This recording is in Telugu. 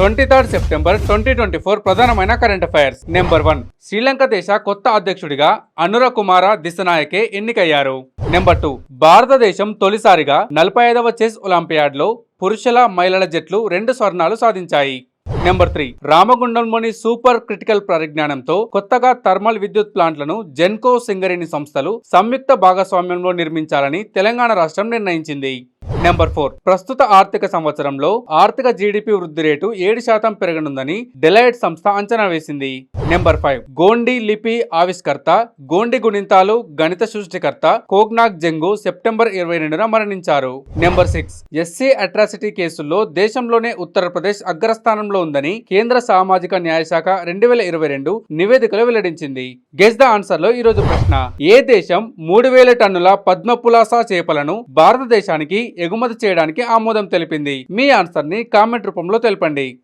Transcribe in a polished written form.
23 సెప్టెంబర్ 2024 ప్రధానమైన కరెంట్ అఫైర్స్. నెంబర్ 1, శ్రీలంక దేశ కొత్త అధ్యక్షుడిగా అనుర కుమార దిశనాయకే ఎన్నికయ్యారు. నెంబర్ 2, భారతదేశం తొలిసారిగా 45వ చెస్ ఒలింపియాడ్లో పురుషుల మహిళల జట్లు 2 స్వర్ణాలు సాధించాయి. నెంబర్ 3, రామగుండంలోని సూపర్ క్రిటికల్ పరిజ్ఞానంతో కొత్తగా థర్మల్ విద్యుత్ ప్లాంట్లను జెన్కో సింగరేణి సంస్థలు సంయుక్త భాగస్వామ్యంలో నిర్మించాలని తెలంగాణ రాష్ట్రం నిర్ణయించింది. నెంబర్ 4, ప్రస్తుత ఆర్థిక సంవత్సరంలో ఆర్థిక జీడిపి వృద్ధి రేటు 7% పెరగనుందని డెలాయిట్ సంస్థ అంచనా వేసింది. నెంబర్ 5, గోండి లిపి ఆవిష్కర్త, గోండి గుణింతాలు గణిత సృష్టికర్త కోగ్నాక్ జంగు సెప్టెంబర్ 22న మరణించారు. నెంబర్ 6, ఎస్సీ అట్రాసిటీ కేసుల్లో దేశంలోనే ఉత్తరప్రదేశ్ అగ్రస్థానంలో ఉందని కేంద్ర సామాజిక న్యాయ శాఖ 2022 నివేదికలో వెల్లడించింది. గెస్ ద ఆన్సర్ లో ఈరోజు ప్రశ్న: ఏ దేశం 3000 టన్నుల పద్మపులాస చేపలను భారతదేశానికి ఎగుమతి చేయడానికి ఆమోదం తెలిపింది? మీ ఆన్సర్ ని కామెంట్ రూపంలో తెలపండి.